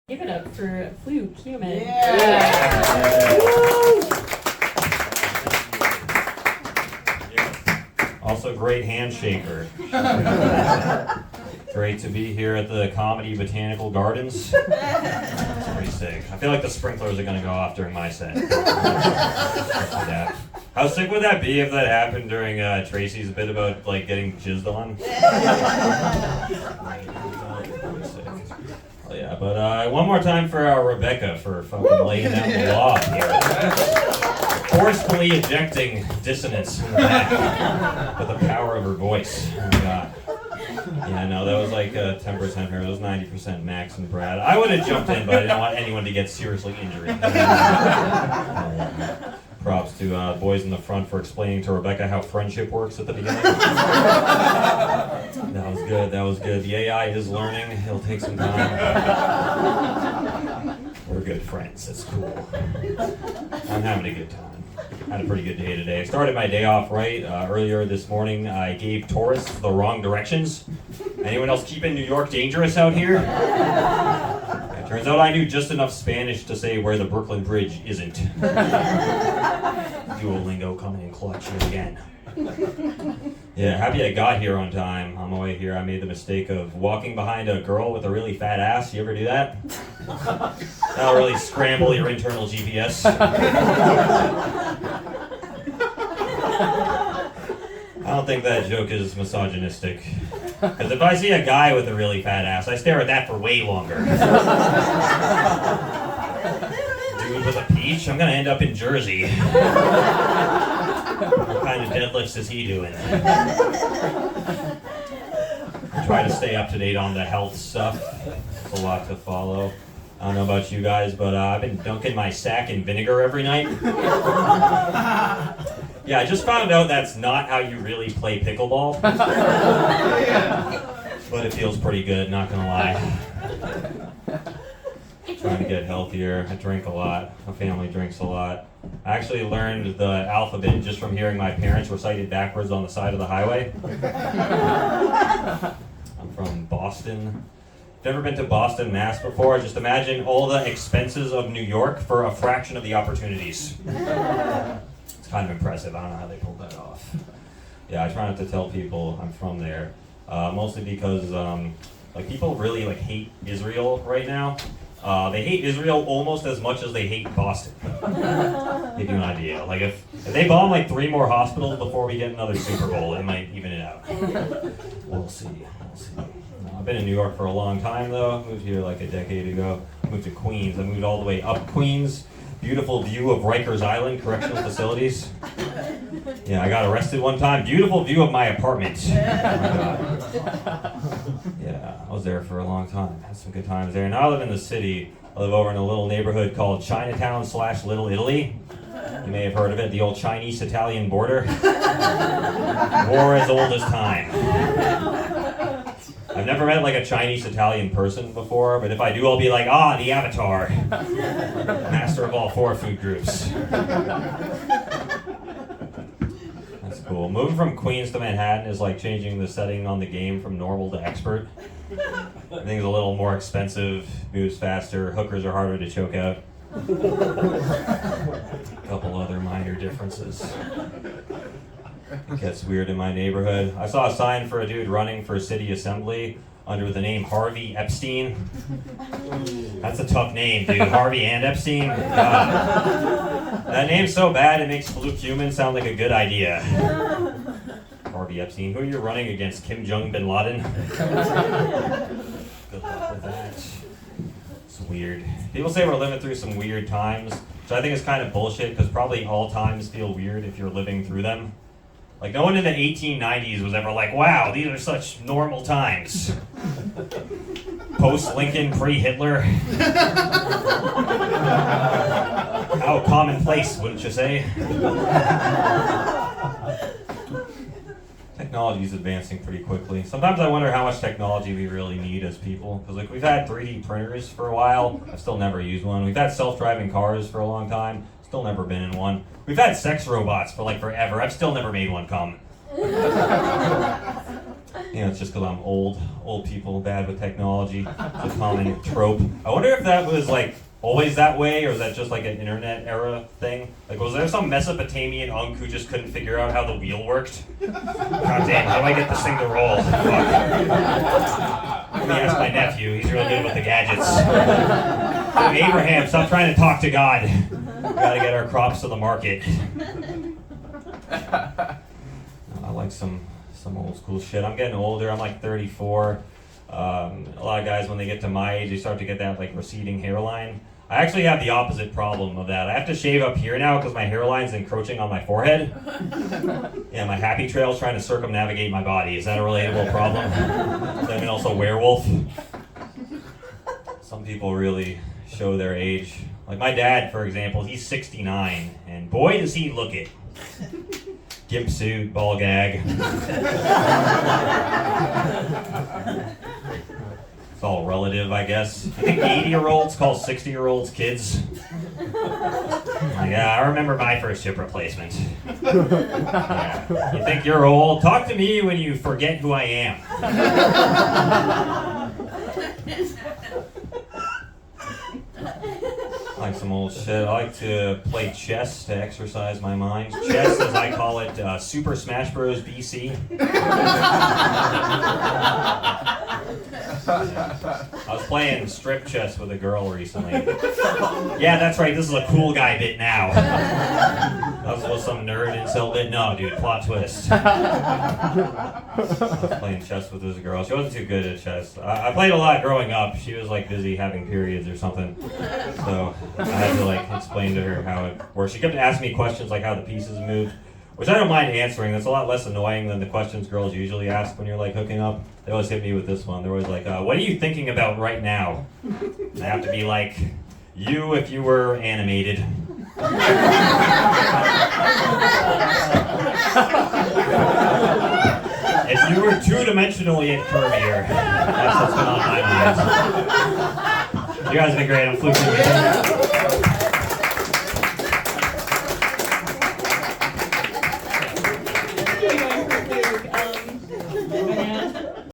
Give it up for Fluke, human. Yeah. Also great handshaker. Great to be here at the Comedy Botanical Gardens. That's pretty sick. I feel like the sprinklers are going to go off during my set. Yeah. How sick would that be if that happened during Tracy's bit about like getting jizzed on? Oh, yeah, but one more time for Rebecca for fucking laying down the law here. Forcefully ejecting dissonance in the back with the power of her voice. Oh my god. Yeah, no, that was like 10% her. That was 90% Max and Brad. I would have jumped in, but I didn't want anyone to get seriously injured. Props to boys in the front for explaining to Rebecca how friendship works at the beginning. That was good, that was good. The AI is learning. It'll take some time. We're good friends. It's cool. I'm having a good time. Had a pretty good day today. I started my day off right. Earlier this morning, I gave tourists the wrong directions. Anyone else keeping New York dangerous out here? Yeah, turns out I knew just enough Spanish to say where the Brooklyn Bridge isn't. Duolingo coming in clutch here again. Yeah, happy I got here on time. On my way here, I made the mistake of walking behind a girl with a really fat ass. You ever do that? That'll really scramble your internal GPS. I don't think that joke is misogynistic. Because if I see a guy with a really fat ass, I stare at that for way longer. Dude with a peach? I'm gonna end up in Jersey. What kind of deadlifts is he doing? Try to stay up to date on the health stuff. It's a lot to follow. I don't know about you guys, but I've been dunking my sack in vinegar every night. Yeah, I just found out that's not how you really play pickleball. But it feels pretty good, not gonna lie. Trying to get healthier. I drink a lot. My family drinks a lot. I actually learned the alphabet just from hearing my parents recite it backwards on the side of the highway. I'm from Boston. If you've ever been to Boston, Mass before, just imagine all the expenses of New York for a fraction of the opportunities. It's kind of impressive. I don't know how they pulled that off. Yeah, I try not to tell people I'm from there, mostly because like people really like hate Israel right now. They hate Israel almost as much as they hate Boston. To give you an idea. Like if they bomb like 3 more hospitals before we get another Super Bowl, it might even it out. We'll see. We'll see. I've been in New York for a long time though. I moved here like a decade ago. Moved to Queens. I moved all the way up Queens. Beautiful view of Rikers Island Correctional Facilities. Yeah, I got arrested one time. Beautiful view of my apartment. Oh my God. Yeah, I was there for a long time. Had some good times there. Now I live in the city. I live over in a little neighborhood called Chinatown/Little Italy. You may have heard of it, the old Chinese-Italian border. War as old as time. I've never met like a Chinese-Italian person before, but if I do, I'll be like, the Avatar. Master of all 4 food groups. That's cool. Moving from Queens to Manhattan is like changing the setting on the game from normal to expert. Everything's a little more expensive, moves faster, hookers are harder to choke out. A couple other minor differences. It gets weird in my neighborhood. I saw a sign for a dude running for city assembly under the name Harvey Epstein. That's a tough name, dude. Harvey and Epstein? God. That name's so bad it makes Fluke Human sound like a good idea. Harvey Epstein. Who are you running against? Kim Jong Bin Laden? Good luck with that. It's weird. People say we're living through some weird times, which I think is kind of bullshit because probably all times feel weird if you're living through them. Like, no one in the 1890s was ever like, wow, these are such normal times. Post-Lincoln, pre-Hitler. How commonplace, wouldn't you say? Technology is advancing pretty quickly. Sometimes I wonder how much technology we really need as people. Because, like, we've had 3D printers for a while. I've still never used one. We've had self-driving cars for a long time. Still never been in one. We've had sex robots for like forever. I've still never made one come. It's just because I'm old people, bad with technology. It's a common trope. I wonder if that was like always that way, or is that just like an internet era thing? Like, was there some Mesopotamian unk who just couldn't figure out how the wheel worked? God damn, how do I get this thing to roll? Fuck. Let me ask my nephew, he's real good with the gadgets. Abraham, stop trying to talk to God. We gotta get our crops to the market. I like some old school shit. I'm getting older, I'm like 34. A lot of guys, when they get to my age, they start to get that like receding hairline. I actually have the opposite problem of that. I have to shave up here now because my hairline's encroaching on my forehead. Yeah, my happy trail's trying to circumnavigate my body. Is that a relatable problem? I'm also werewolf. Some people really show their age. Like my dad, for example, he's 69, and boy does he look it. Gimp suit, ball gag. It's all relative, I guess. I think 80-year-olds call 60-year-olds kids. Like, yeah, I remember my first hip replacement. Yeah. You think you're old? Talk to me when you forget who I am. I like some old shit. I like to play chess to exercise my mind. Chess, as I call it, Super Smash Bros. BC. I was playing strip chess with a girl recently. Yeah, that's right, this is a cool guy bit now. That was some nerd incel bit. No, dude, plot twist. I was playing chess with this girl. She wasn't too good at chess. I played a lot growing up. She was like busy having periods or something. So I had to like explain to her how it works. She kept asking me questions like how the pieces moved, which I don't mind answering. That's a lot less annoying than the questions girls usually ask when you're like hooking up. They always hit me with this one. They're always like, what are you thinking about right now? And I have to be like, you if you were animated. If you were two-dimensionally at curvier, that's what's going on in my mind. You guys have been great. I'm Fluke.